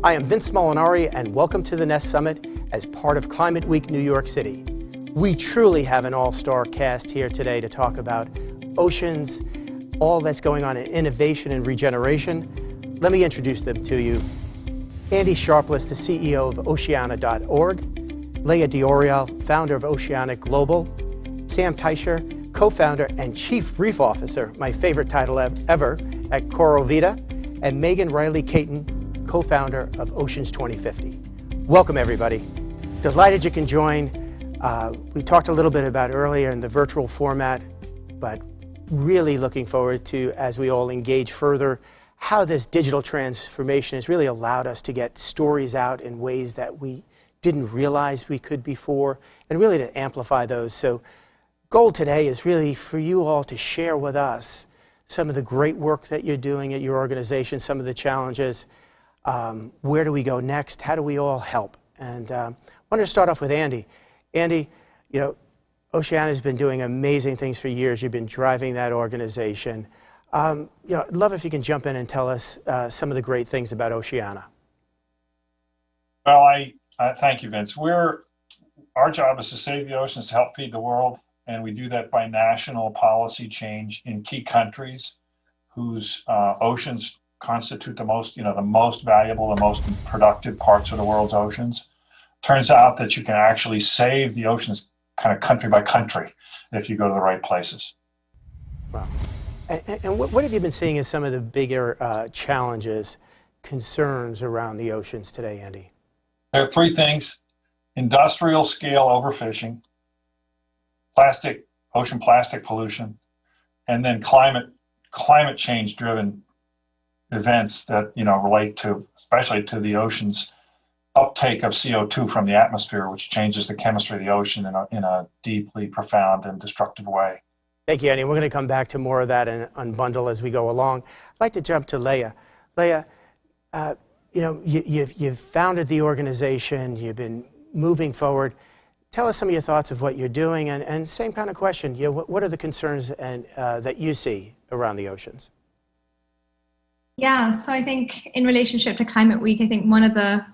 I am Vince Molinari, and welcome to the Nest Summit as part of Climate Week New York City. We truly have an all-star cast here today to talk about oceans, all that's going on in innovation and regeneration. Let me introduce them to you. Andy Sharpless, the CEO of Oceana.org, Leah Diorial, founder of Oceanic Global, Sam Teicher, co-founder and chief reef officer, my favorite title ever, at Coral Vita, and Megan Reilly Cayton, co-founder of Oceans 2050. Welcome, everybody. Delighted you can join. We talked a little bit about earlier in the virtual format, but really looking forward to, as we all engage further, how this digital transformation has really allowed us to get stories out in ways that we didn't realize we could before, and really to amplify those. So goal today is really for you all to share with us some of the great work that you're doing at your organization, some of the challenges. Where do we go next? How do we all help? And I wanted to start off with Andy. Andy, you know, Oceana has been doing amazing things for years. You've been driving that organization. You know, I'd love if you can jump in and tell us some of the great things about Oceana. Well, I thank you, Vince. Our job is to save the oceans, to help feed the world, and we do that by national policy change in key countries whose oceans constitute the most valuable, the most productive parts of the world's oceans. Turns out that you can actually save the oceans kind of country by country if you go to the right places. Wow. And what have you been seeing as some of the bigger challenges, concerns around the oceans today, Andy? There are three things: industrial scale overfishing, ocean plastic pollution, and then climate change driven events that relate to, especially to the ocean's uptake of CO2 from the atmosphere, which changes the chemistry of the ocean in a deeply profound and destructive way. Thank you, Andy. We're going to come back to more of that and unbundle as we go along. I'd like to jump to Leah. Leah, you've founded the organization. You've been moving forward. Tell us some of your thoughts of what you're doing, and same kind of question. What are the concerns that you see around the oceans? Yeah, so I think in relationship to Climate Week, I think one of the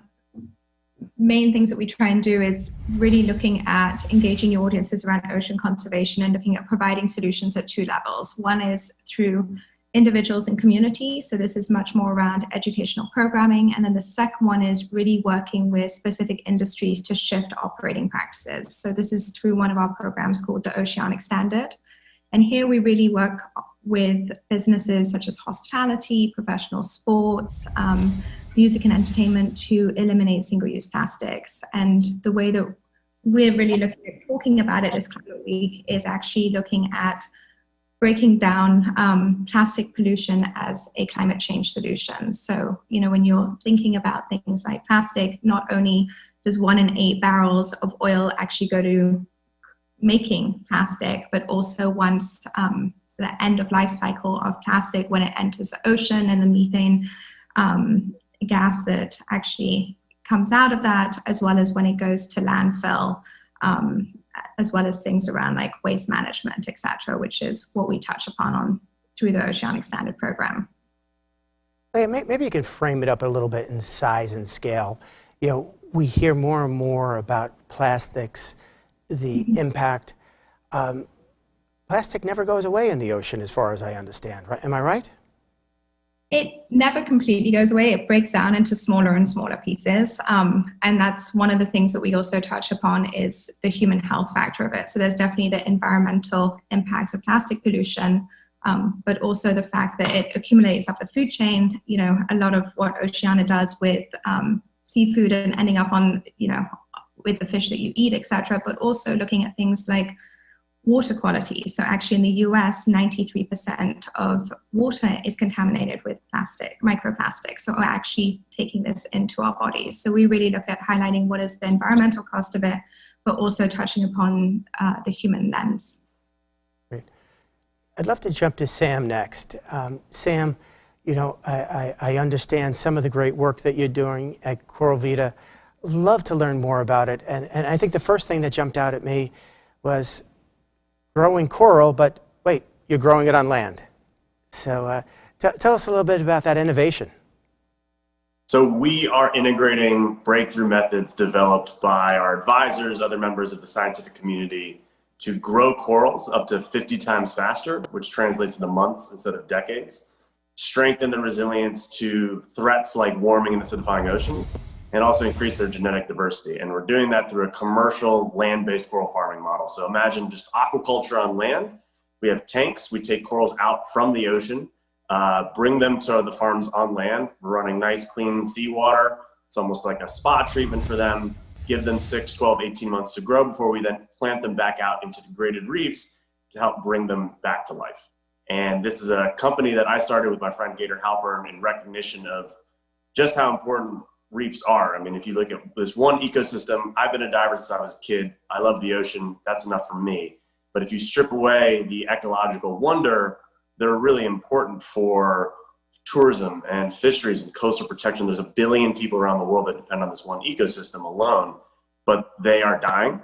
main things that we try and do is really looking at engaging your audiences around ocean conservation and looking at providing solutions at two levels. One is through individuals and communities, so this is much more around educational programming, and then the second one is really working with specific industries to shift operating practices. So this is through one of our programs called the Oceanic Standard, and here we really work with businesses such as hospitality, professional sports, music and entertainment to eliminate single-use plastics. And the way that we're really looking at talking about it this Climate Week is actually looking at breaking down plastic pollution as a climate change solution. So, when you're thinking about things like plastic, not only does 1 in 8 barrels of oil actually go to making plastic, but also once the end of life cycle of plastic, when it enters the ocean and the methane gas that actually comes out of that, as well as when it goes to landfill, as well as things around like waste management, et cetera, which is what we touch upon through the Oceanic Standard program. Maybe you can frame it up a little bit in size and scale. We hear more and more about plastics, the impact. Plastic never goes away in the ocean, as far as I understand, right? Am I right? It never completely goes away. It breaks down into smaller and smaller pieces. And that's one of the things that we also touch upon is the human health factor of it. So there's definitely the environmental impact of plastic pollution, but also the fact that it accumulates up the food chain. A lot of what Oceana does with seafood and ending up on, with the fish that you eat, et cetera, but also looking at things like water quality. So actually in the US, 93% of water is contaminated with microplastics. So we're actually taking this into our bodies. So we really look at highlighting what is the environmental cost of it, but also touching upon the human lens. Great. I'd love to jump to Sam next. Sam, I understand some of the great work that you're doing at Coral Vita. Love to learn more about it. And I think the first thing that jumped out at me was growing coral, but wait, you're growing it on land. So tell us a little bit about that innovation. So we are integrating breakthrough methods developed by our advisors, other members of the scientific community, to grow corals up to 50 times faster, which translates into months instead of decades, strengthen the resilience to threats like warming and acidifying oceans, and also increase their genetic diversity. And we're doing that through a commercial land-based coral farming model. So imagine just aquaculture on land. We have tanks, we take corals out from the ocean, bring them to the farms on land. We're running nice, clean seawater. It's almost like a spa treatment for them. Give them 6, 12, 18 months to grow before we then plant them back out into degraded reefs to help bring them back to life. And this is a company that I started with my friend Gator Halpern in recognition of just how important reefs are. I mean, if you look at this one ecosystem, I've been a diver since I was a kid. I love the ocean. That's enough for me. But if you strip away the ecological wonder, they're really important for tourism and fisheries and coastal protection. There's 1 billion people around the world that depend on this one ecosystem alone, but they are dying.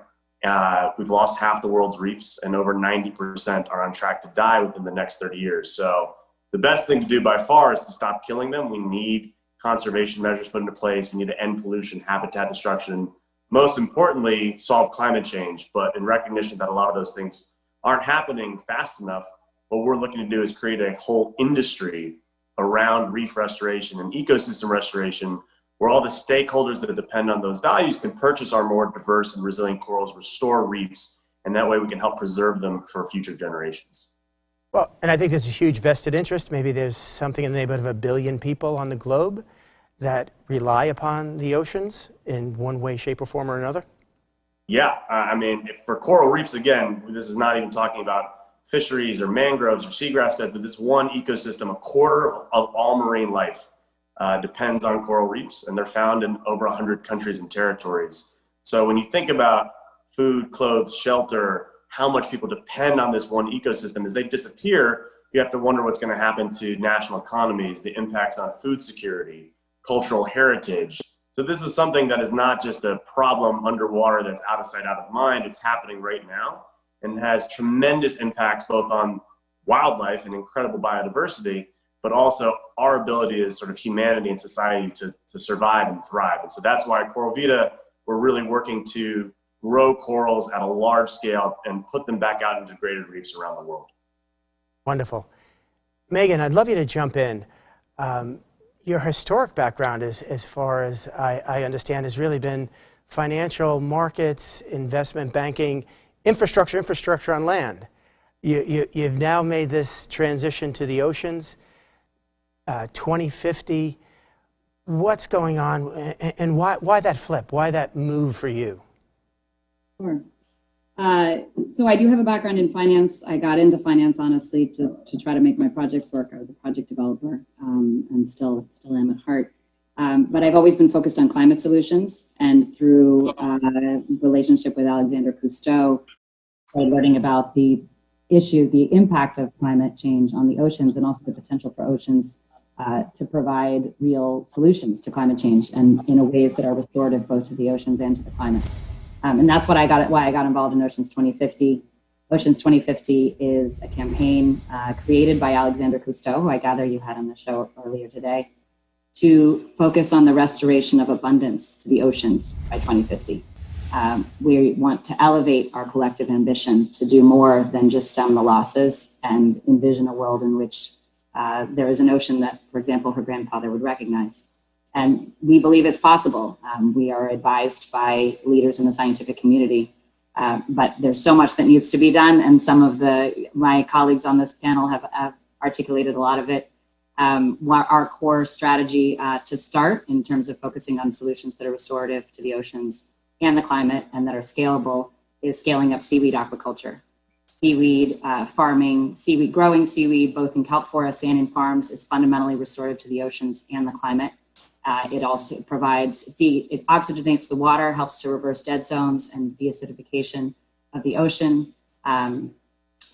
We've lost half the world's reefs, and over 90% are on track to die within the next 30 years. So the best thing to do by far is to stop killing them. We need conservation measures put into place. We need to end pollution, habitat destruction, and most importantly, solve climate change. But in recognition that a lot of those things aren't happening fast enough, what we're looking to do is create a whole industry around reef restoration and ecosystem restoration, where all the stakeholders that depend on those values can purchase our more diverse and resilient corals, restore reefs, and that way we can help preserve them for future generations. Well, and I think there's a huge vested interest. Maybe there's something in the neighborhood of 1 billion people on the globe that rely upon the oceans in one way, shape, or form or another. Yeah, I mean, for coral reefs, again, this is not even talking about fisheries or mangroves or seagrass beds, but this one ecosystem, 1/4 of all marine life depends on coral reefs, and they're found in over 100 countries and territories. So when you think about food, clothes, shelter, how much people depend on this one ecosystem, as they disappear, you have to wonder what's going to happen to national economies, the impacts on food security, cultural heritage. So this is something that is not just a problem underwater that's out of sight, out of mind. It's happening right now and has tremendous impacts both on wildlife and incredible biodiversity, but also our ability as sort of humanity and society to survive and thrive. And so that's why at Coral Vita, we're really working to grow corals at a large scale and put them back out into degraded reefs around the world. Wonderful. Megan, I'd love you to jump in. Your historic background, as far as I understand, has really been financial markets, investment banking, infrastructure on land. You've now made this transition to the oceans, 2050. What's going on, and why that flip? Why that move for you? Sure. So I do have a background in finance. I got into finance, honestly, to try to make my projects work. I was a project developer and still am at heart. But I've always been focused on climate solutions, and through a relationship with Alexander Cousteau, started learning about the impact of climate change on the oceans, and also the potential for oceans to provide real solutions to climate change, and in ways that are restorative both to the oceans and to the climate. And that's why I got involved in Oceans 2050. Oceans 2050 is a campaign created by Alexander Cousteau, who I gather you had on the show earlier today, to focus on the restoration of abundance to the oceans by 2050. We want to elevate our collective ambition to do more than just stem the losses and envision a world in which there is an ocean that, for example, her grandfather would recognize. And we believe it's possible. We are advised by leaders in the scientific community, but there's so much that needs to be done. And some of my colleagues on this panel have articulated a lot of it. Our core strategy to start in terms of focusing on solutions that are restorative to the oceans and the climate and that are scalable is scaling up seaweed aquaculture. Seaweed farming, growing seaweed, both in kelp forests and in farms, is fundamentally restorative to the oceans and the climate. It also provides, it oxygenates the water, helps to reverse dead zones and deacidification of the ocean,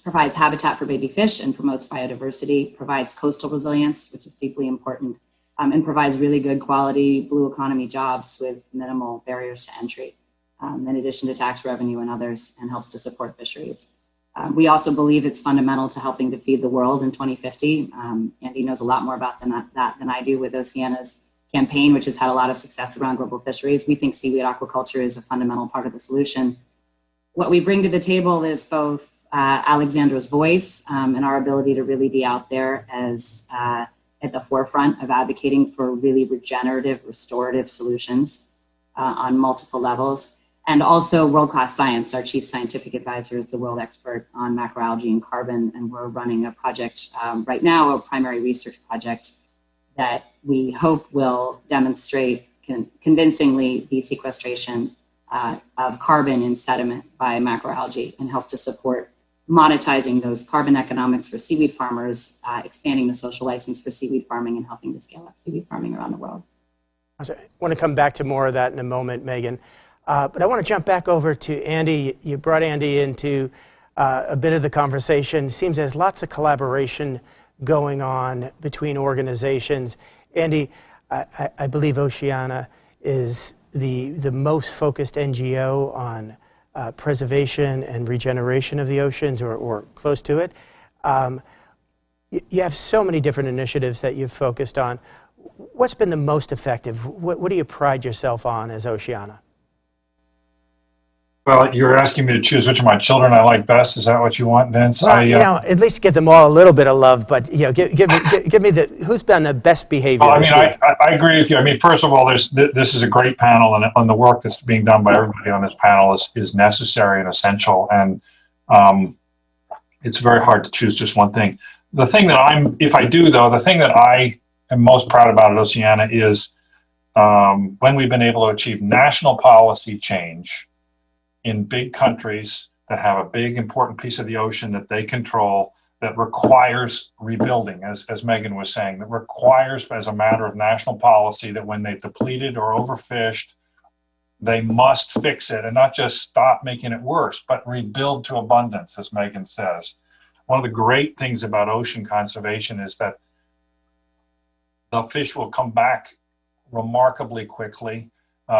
provides habitat for baby fish and promotes biodiversity, provides coastal resilience, which is deeply important, and provides really good quality blue economy jobs with minimal barriers to entry, in addition to tax revenue and others, and helps to support fisheries. We also believe it's fundamental to helping to feed the world in 2050. Andy knows a lot more about that than I do with Oceana's campaign, which has had a lot of success around global fisheries. We think seaweed aquaculture is a fundamental part of the solution. What we bring to the table is both Alexandra's voice and our ability to really be out there as at the forefront of advocating for really regenerative, restorative solutions on multiple levels. And also world-class science. Our chief scientific advisor is the world expert on macroalgae and carbon, and we're running a project right now, a primary research project that we hope will demonstrate convincingly the sequestration of carbon in sediment by macroalgae and help to support monetizing those carbon economics for seaweed farmers, expanding the social license for seaweed farming, and helping to scale up seaweed farming around the world. I want to come back to more of that in a moment, Megan. But I want to jump back over to Andy. You brought Andy into a bit of the conversation. It seems there's lots of collaboration going on between organizations. Andy, I believe Oceana is the most focused NGO on preservation and regeneration of the oceans, or close to it. You have so many different initiatives that you've focused on. What's been the most effective? What do you pride yourself on as Oceana? Well, you're asking me to choose which of my children I like best. Is that what you want, Vince? Well, at least give them all a little bit of love. But give me who's been the best behavior. Well, this week? I agree with you. I mean, first of all, this is a great panel, and the work that's being done by everybody on this panel is necessary and essential. And it's very hard to choose just one thing. The thing that the thing that I am most proud about at Oceana is when we've been able to achieve national policy change in big countries that have a big important piece of the ocean that they control, that requires rebuilding, as Megan was saying, that requires, as a matter of national policy, that when they've depleted or overfished, they must fix it and not just stop making it worse, but rebuild to abundance, as Megan says. One of the great things about ocean conservation is that the fish will come back remarkably quickly.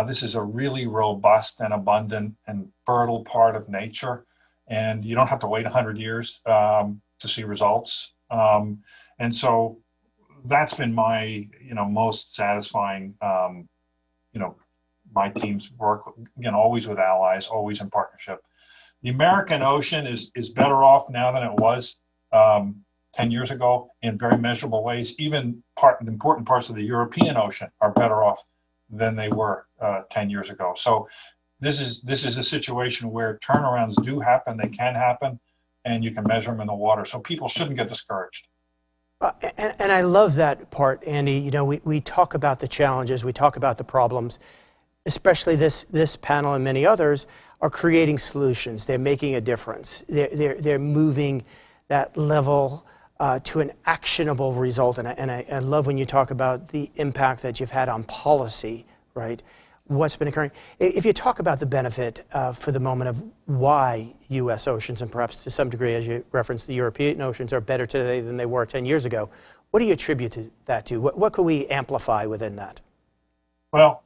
This is a really robust and abundant and fertile part of nature, and you don't have to wait 100 years to see results. And so that's been my, most satisfying, my team's work, always with allies, always in partnership. The American ocean is better off now than it was 10 years ago in very measurable ways. Even important parts of the European ocean are better off than they were 10 years ago. So this is a situation where turnarounds do happen, they can happen, and you can measure them in the water. So people shouldn't get discouraged. And I love that part, Andy. We talk about the challenges, we talk about the problems, especially this panel and many others are creating solutions. They're making a difference. They're moving that level to an actionable result. And I love when you talk about the impact that you've had on policy, right? What's been occurring. If you talk about the benefit for the moment of why U.S. oceans, and perhaps to some degree, as you referenced, the European oceans are better today than they were 10 years ago, what do you attribute that to? What could we amplify within that? Well,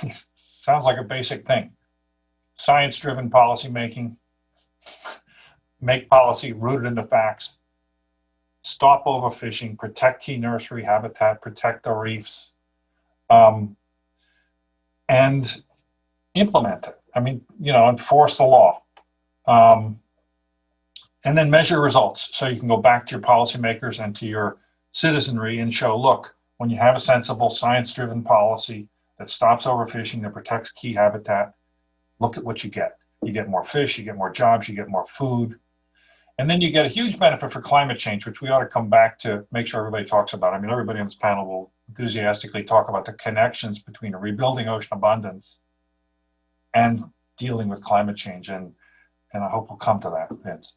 it sounds like a basic thing. Science-driven policy making, make policy rooted in the facts, stop overfishing, protect key nursery habitat, protect the reefs, and implement it. Enforce the law. And then measure results so you can go back to your policymakers and to your citizenry and show, look, when you have a sensible science-driven policy that stops overfishing, that protects key habitat, look at what you get. You get more fish, you get more jobs, you get more food. And then you get a huge benefit for climate change, which we ought to come back to make sure everybody talks about. Everybody on this panel will enthusiastically talk about the connections between rebuilding ocean abundance and dealing with climate change. And I hope we'll come to that, Vince.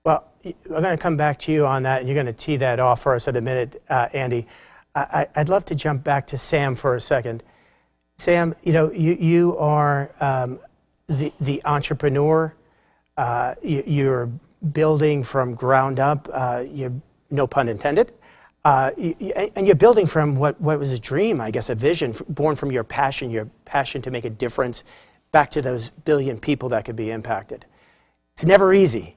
Well, I'm going to come back to you on that, and you're going to tee that off for us in a minute, Andy. I'd love to jump back to Sam for a second. Sam, you are the entrepreneur. You're building from ground up. You're, no pun intended. And you're building from what was a dream, I guess, a vision born from your passion to make a difference back to those billion people that could be impacted. It's never easy.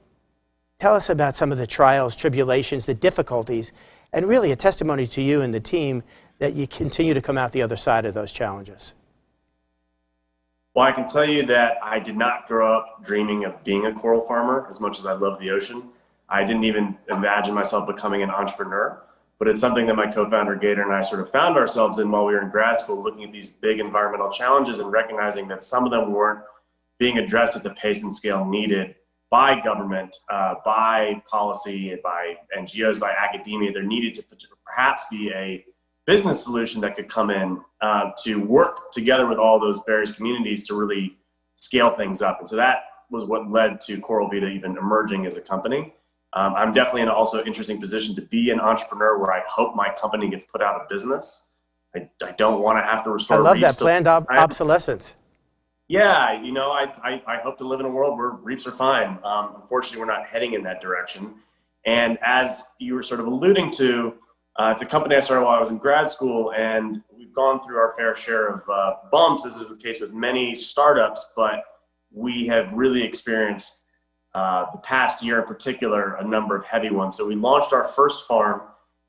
Tell us about some of the trials, tribulations, the difficulties, and really a testimony to you and the team that you continue to come out the other side of those challenges? Well, I can tell you that I did not grow up dreaming of being a coral farmer as much as I love the ocean. I didn't even imagine myself becoming an entrepreneur, but it's something that my co-founder Gator and I sort of found ourselves in while we were in grad school, looking at these big environmental challenges and recognizing that some of them weren't being addressed at the pace and scale needed by government, by policy, by NGOs, by academia. There needed to perhaps be a business solution that could come in to work together with all those various communities to really scale things up. And so that was what led to Coral Vita even emerging as a company. I'm definitely in an also interesting position to be an entrepreneur where I hope my company gets put out of business. I don't want to have to restore. I love that planned obsolescence. Yeah, you know, I hope to live in a world where reefs are fine. Unfortunately, we're not heading in that direction. And as you were sort of alluding to, it's a company I started while I was in grad school, and we've gone through our fair share of bumps. This is the case with many startups, but we have really experienced the past year in particular a number of heavy ones. So we launched our first farm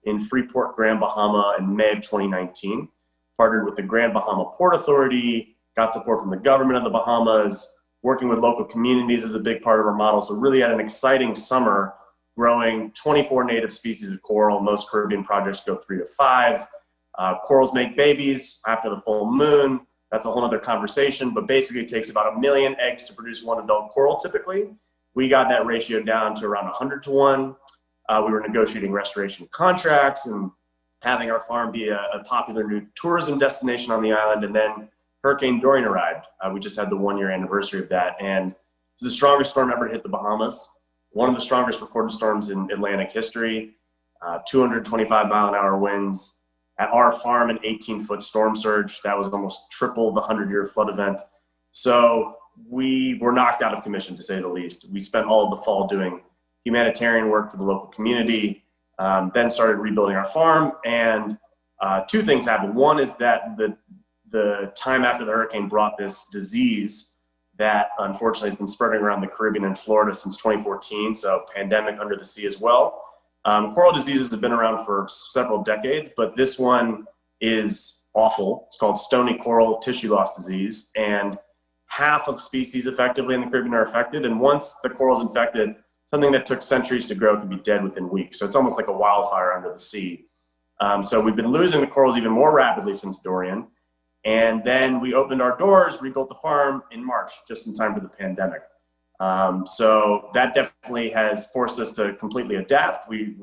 in Freeport, Grand Bahama in May of 2019, partnered with the Grand Bahama Port Authority, got support from the government of the Bahamas, working with local communities is a big part of our model. So really had an exciting summer growing 24 native species of coral. Most Caribbean projects go 3 to 5. Corals make babies after the full moon. That's a whole other conversation, but basically it takes about 1 million eggs to produce one adult coral typically. We got that ratio down to around 100 to 1. We were negotiating restoration contracts and having our farm be a popular new tourism destination on the island. And then Hurricane Dorian arrived. We just had the 1-year anniversary of that. And it was the strongest storm ever to hit the Bahamas. One of the strongest recorded storms in Atlantic history, 225-mile-an-hour winds. At our farm, an 18-foot storm surge. That was almost triple the 100-year flood event. So we were knocked out of commission, to say the least. We spent all of the fall doing humanitarian work for the local community, then started rebuilding our farm. And 2 things happened. One is that the time after the hurricane brought this disease that unfortunately has been spreading around the Caribbean and Florida since 2014, so pandemic under the sea as well. Coral diseases have been around for several decades, but this one is awful. It's called Stony coral tissue loss disease, and half of species effectively in the Caribbean are affected, and once the coral's infected, something that took centuries to grow can be dead within weeks. So it's almost like a wildfire under the sea. So we've been losing the corals even more rapidly since Dorian. And then we opened our doors, rebuilt the farm in March, just in time for the pandemic. So that definitely has forced us to completely adapt. We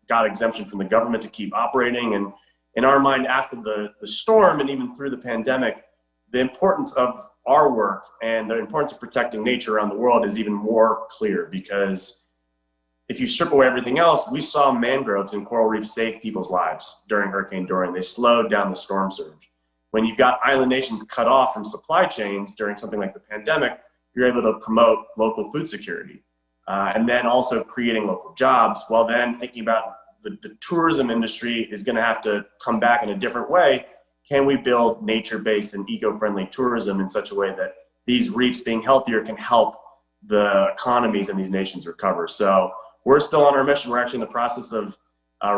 got exemption from the government to keep operating. And in our mind, after the storm and even through the pandemic, the importance of our work and the importance of protecting nature around the world is even more clear, because if you strip away everything else, we saw mangroves and coral reefs save people's lives during Hurricane Dorian. They slowed down the storm surge. When you've got island nations cut off from supply chains during something like the pandemic, you're able to promote local food security and then also creating local jobs, while then thinking about the tourism industry is going to have to come back in a different way. Can we build nature-based and eco-friendly tourism in such a way that these reefs being healthier can help the economies in these nations recover? So we're still on our mission. We're actually in the process of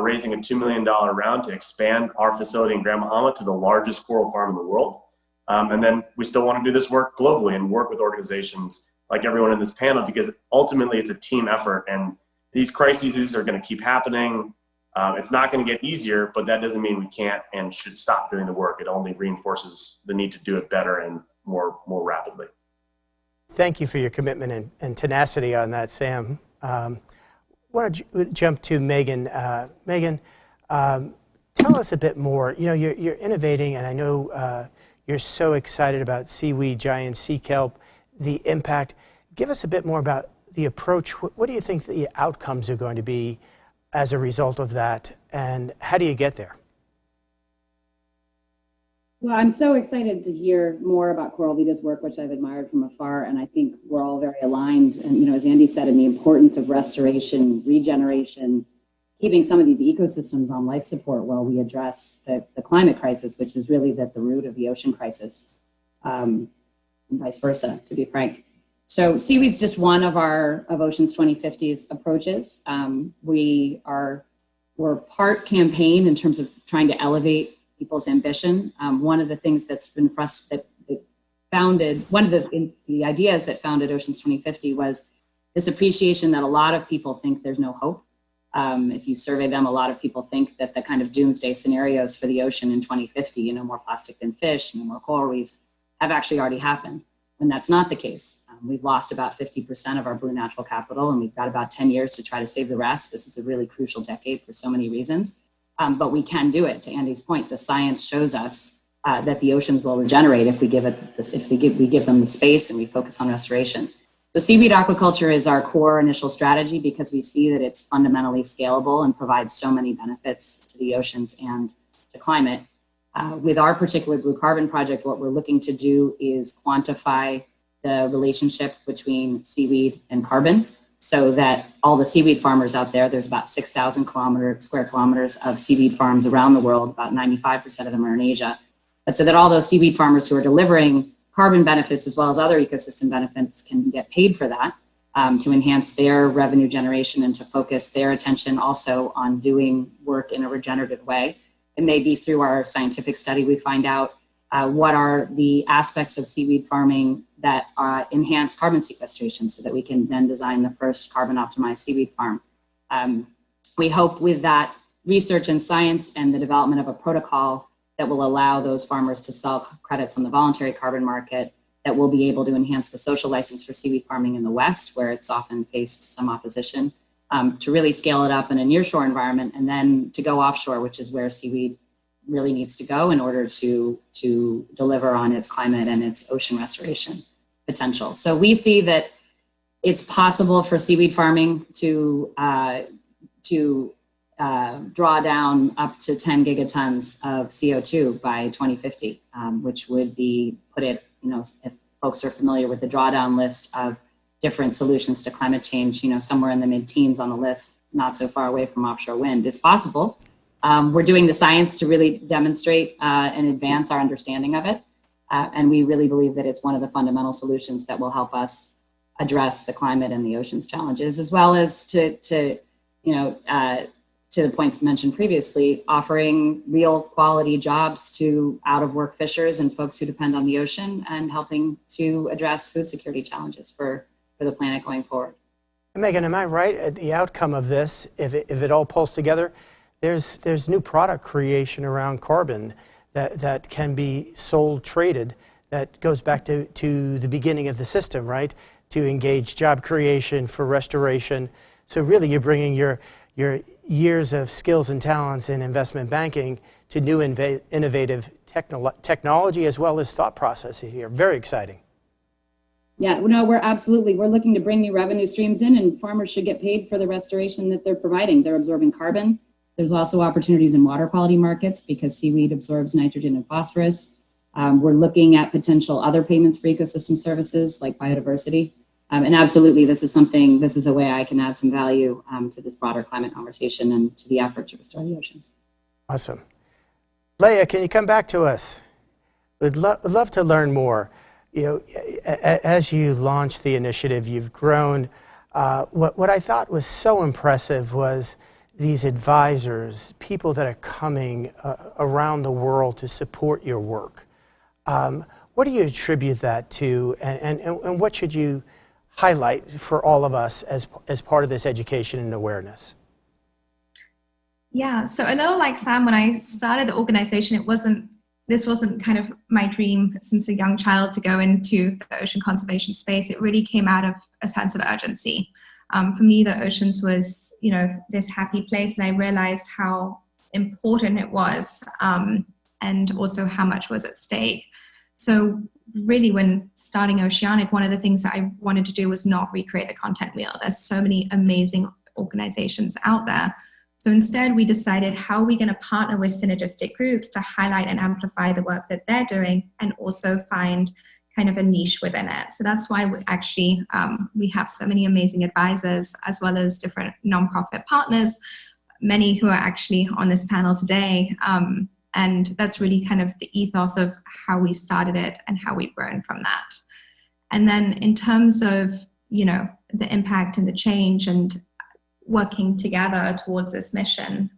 raising a $2 million round to expand our facility in Grand Bahama to the largest coral farm in the world. And then we still want to do this work globally and work with organizations like everyone in this panel, because ultimately it's a team effort, and these crises are going to keep happening. It's not going to get easier, but that doesn't mean we can't and should stop doing the work. It only reinforces the need to do it better and more rapidly. Thank you for your commitment and tenacity on that, Sam. I want to jump to Megan. Megan, tell us a bit more. You know, you're innovating, and I know you're so excited about seaweed, giant sea kelp, the impact. Give us a bit more about the approach. What do you think the outcomes are going to be as a result of that, and how do you get there? Well, I'm so excited to hear more about Coral Vita's work, which I've admired from afar, and I think we're all very aligned. And, you know, as Andy said, in the importance of restoration, regeneration, keeping some of these ecosystems on life support while we address the climate crisis, which is really at the root of the ocean crisis, and vice versa, to be frank. So seaweed's just one of Ocean's 2050's approaches. We're part campaign in terms of trying to elevate people's ambition. One of the things that's been one of the ideas that founded Oceans 2050 was this appreciation that a lot of people think there's no hope. If you survey them, a lot of people think that the kind of doomsday scenarios for the ocean in 2050, more plastic than fish, no more coral reefs, have actually already happened. And that's not the case. We've lost about 50% of our blue natural capital, and we've got about 10 years to try to save the rest. This is a really crucial decade for so many reasons. But we can do it. To Andy's point, the science shows us that the oceans will regenerate if we give them the space and we focus on restoration. So seaweed aquaculture is our core initial strategy because we see that it's fundamentally scalable and provides so many benefits to the oceans and to climate. With our particular blue carbon project, what we're looking to do is quantify the relationship between seaweed and carbon so that all the seaweed farmers out there, there's about 6,000 square kilometers of seaweed farms around the world, about 95% of them are in Asia. But so that all those seaweed farmers who are delivering carbon benefits as well as other ecosystem benefits can get paid for that to enhance their revenue generation and to focus their attention also on doing work in a regenerative way. It may be through our scientific study we find out what are the aspects of seaweed farming that enhance carbon sequestration so that we can then design the first carbon optimized seaweed farm. We hope with that research and science and the development of a protocol that will allow those farmers to sell credits on the voluntary carbon market, that will be able to enhance the social license for seaweed farming in the West, where it's often faced some opposition, to really scale it up in a nearshore environment, and then to go offshore, which is where seaweed really needs to go in order to deliver on its climate and its ocean restoration potential. So we see that it's possible for seaweed farming to draw down up to 10 gigatons of CO2 by 2050, which would be if folks are familiar with the drawdown list of different solutions to climate change, somewhere in the mid-teens on the list, not so far away from offshore wind. It's possible. We're doing the science to really demonstrate and advance our understanding of it. And we really believe that it's one of the fundamental solutions that will help us address the climate and the ocean's challenges, as well as to the points mentioned previously, offering real quality jobs to out-of-work fishers and folks who depend on the ocean, and helping to address food security challenges for the planet going forward. Megan, am I right at the outcome of this, if it all pulls together, there's new product creation around carbon that can be sold, traded, that goes back to the beginning of the system, right? To engage job creation for restoration. So really you're bringing your years of skills and talents in investment banking to new innovative technology as well as thought processes here. Very exciting. Yeah, no, we're looking to bring new revenue streams in, and farmers should get paid for the restoration that they're providing. They're absorbing carbon. There's also opportunities in water quality markets because seaweed absorbs nitrogen and phosphorus. We're looking at potential other payments for ecosystem services like biodiversity. And absolutely, this is a way I can add some value to this broader climate conversation and to the effort to restore the oceans. Awesome. Leah, can you come back to us? We'd love to learn more. As you launched the initiative, you've grown. What I thought was so impressive was these advisors, people that are coming around the world to support your work. What do you attribute that to, and what should you highlight for all of us as part of this education and awareness? Yeah, so a little like Sam, when I started the organization, this wasn't kind of my dream since a young child to go into the ocean conservation space. It really came out of a sense of urgency. For me, the oceans was, this happy place, and I realized how important it was, and also how much was at stake. So really, when starting Oceanic, one of the things that I wanted to do was not recreate the content wheel. There's so many amazing organizations out there. So instead, we decided, how are we going to partner with synergistic groups to highlight and amplify the work that they're doing, and also find kind of a niche within it. So that's why we have so many amazing advisors, as well as different nonprofit partners, many who are actually on this panel today. And that's really kind of the ethos of how we started it and how we've grown from that. And then in terms of, the impact and the change and working together towards this mission,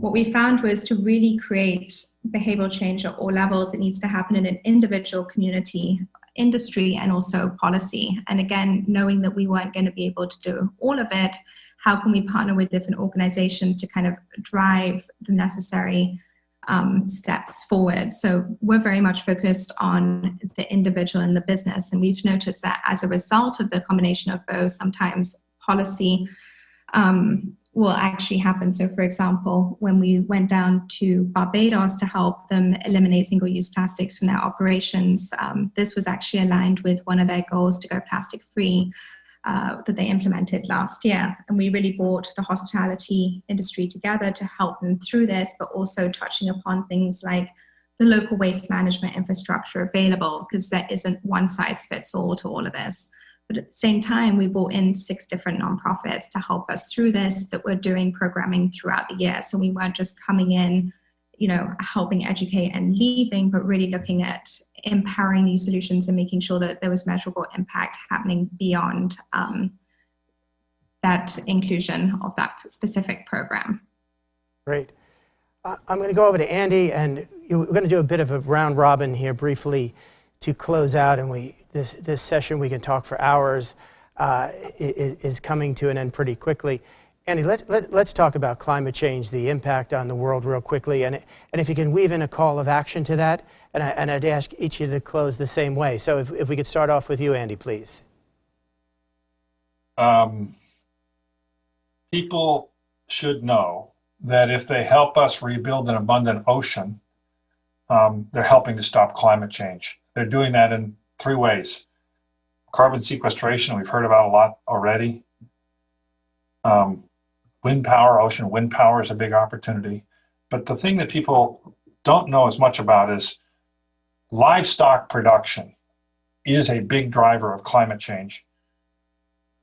what we found was to really create behavioral change at all levels, it needs to happen in an individual, community, industry, and also policy. And again, knowing that we weren't going to be able to do all of it, how can we partner with different organizations to kind of drive the necessary steps forward? So we're very much focused on the individual and the business. And we've noticed that as a result of the combination of both, sometimes policy will actually happen. So for example, when we went down to Barbados to help them eliminate single-use plastics from their operations, this was actually aligned with one of their goals to go plastic-free that they implemented last year. And we really brought the hospitality industry together to help them through this, but also touching upon things like the local waste management infrastructure available, because there isn't one size fits all to all of this. But at the same time, we brought in 6 different nonprofits to help us through this that were doing programming throughout the year. So we weren't just coming in, helping educate and leaving, but really looking at empowering these solutions and making sure that there was measurable impact happening beyond that inclusion of that specific program. Great. I'm going to go over to Andy, and we're going to do a bit of a round robin here briefly to close out, and this session we can talk for hours is coming to an end pretty quickly. Andy, let's talk about climate change, the impact on the world real quickly, and if you can weave in a call of action to that, and I'd ask each of you to close the same way. So if we could start off with you, Andy, please. People should know that if they help us rebuild an abundant ocean, they're helping to stop climate change. They're doing that in 3 ways. Carbon sequestration, we've heard about a lot already. Wind power, ocean wind power is a big opportunity. But the thing that people don't know as much about is livestock production is a big driver of climate change,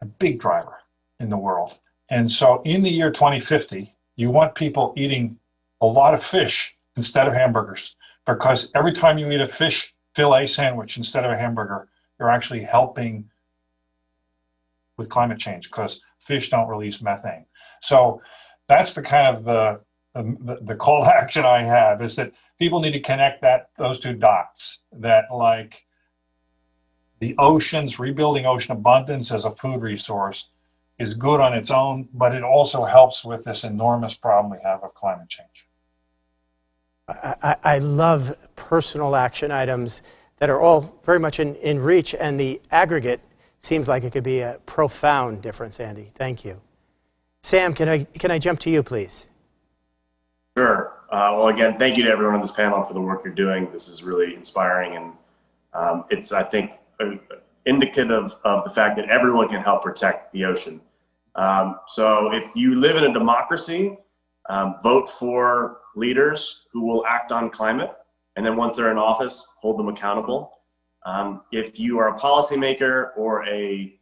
a big driver in the world. And so in the year 2050, you want people eating a lot of fish instead of hamburgers, because every time you eat a fish fillet sandwich instead of a hamburger, you're actually helping with climate change, because fish don't release methane. So that's the kind of the call to action I have, is that people need to connect those 2 dots, that like the oceans, rebuilding ocean abundance as a food resource is good on its own, but it also helps with this enormous problem we have of climate change. I love personal action items that are all very much in reach, and the aggregate seems like it could be a profound difference, Andy. Thank you. Sam, can I jump to you, please? Sure. Well, again, thank you to everyone on this panel for the work you're doing. This is really inspiring, and it's, I think, indicative of the fact that everyone can help protect the ocean. So if you live in a democracy, vote for leaders who will act on climate, and then once they're in office, hold them accountable. If you are a policymaker or a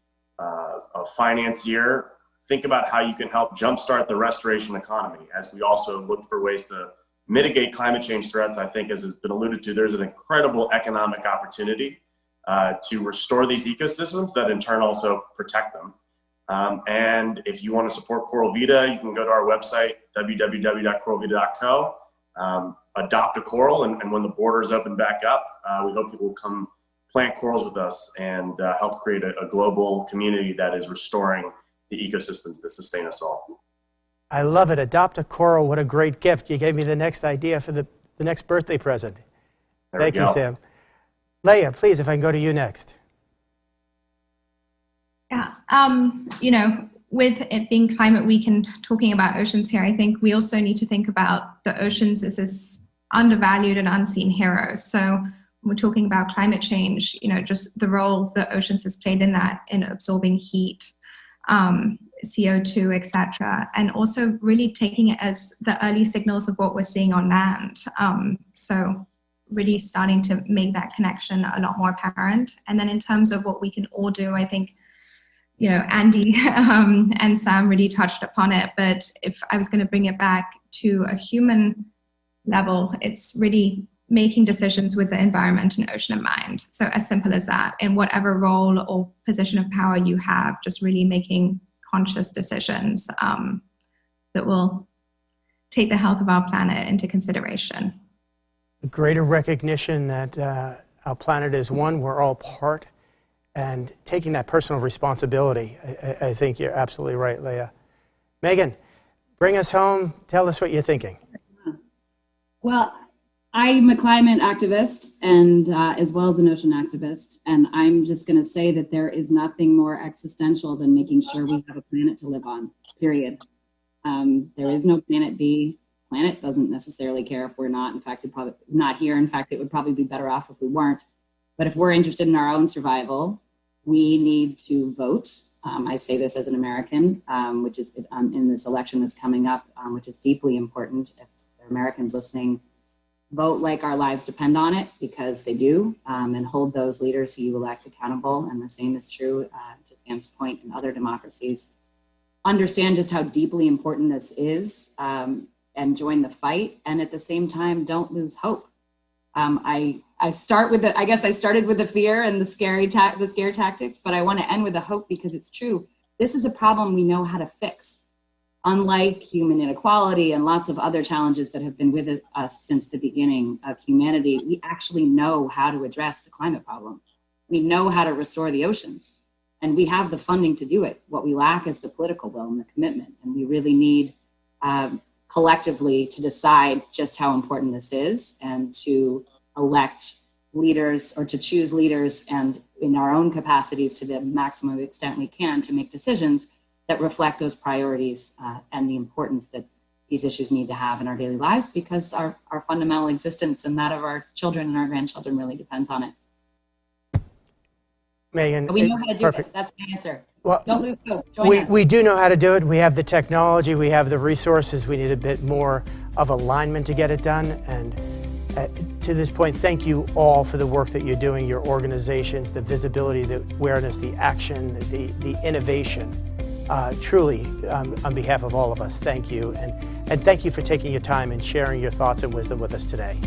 financier, think about how you can help jumpstart the restoration economy, as we also look for ways to mitigate climate change threats. I think, as has been alluded to, there's an incredible economic opportunity to restore these ecosystems that in turn also protect them. And if you want to support Coral Vita, you can go to our website, www.coralvita.co, adopt a coral, and when the borders open back up, we hope people will come plant corals with us and help create a global community that is restoring the ecosystems that sustain us all. I love it. Adopt a coral. What a great gift. You gave me the next idea for the next birthday present. Thank you, Sam. Leah, please, if I can go to you next. Yeah, with it being Climate Week and talking about oceans here, I think we also need to think about the oceans as this undervalued and unseen hero. So when we're talking about climate change, just the role the oceans has played in that, in absorbing heat, CO2, etc., and also really taking it as the early signals of what we're seeing on land. So really starting to make that connection a lot more apparent. And then in terms of what we can all do, I think, Andy and Sam really touched upon it, but if I was going to bring it back to a human level, it's really making decisions with the environment and ocean in mind. So as simple as that, in whatever role or position of power you have, just really making conscious decisions that will take the health of our planet into consideration. Greater recognition that our planet is one, we're all part, and taking that personal responsibility. I think you're absolutely right, Leah. Megan, bring us home. Tell us what you're thinking. Well, I'm a climate activist and as well as an ocean activist. And I'm just going to say that there is nothing more existential than making sure we have a planet to live on, period. There is no planet B. Planet doesn't necessarily care if we're not. In fact, probably not here. In fact, it would probably be better off if we weren't. But if we're interested in our own survival, we need to vote. I say this as an American, which is in this election that's coming up, which is deeply important. If there are Americans listening, vote like our lives depend on it, because they do, and hold those leaders who you elect accountable. And the same is true, to Sam's point, in other democracies. Understand just how deeply important this is, and join the fight. And at the same time, don't lose hope. I start with I guess I started with the fear and the scare tactics, but I want to end with the hope, because it's true. This is a problem we know how to fix. Unlike human inequality and lots of other challenges that have been with us since the beginning of humanity, we actually know how to address the climate problem. We know how to restore the oceans, and we have the funding to do it. What we lack is the political will and the commitment, and we really need collectively to decide just how important this is, and to elect leaders, or to choose leaders, and in our own capacities to the maximum extent we can, to make decisions that reflect those priorities and the importance that these issues need to have in our daily lives, because our fundamental existence and that of our children and our grandchildren really depends on it. Megan, But we know how to do it. That's my answer. Well, don't lose hope. Join us. We do know how to do it. We have the technology, we have the resources. We need a bit more of alignment to get it done. And to this point, thank you all for the work that you're doing, your organizations, the visibility, the awareness, the action, the innovation. Truly, on behalf of all of us, thank you. And thank you for taking your time and sharing your thoughts and wisdom with us today.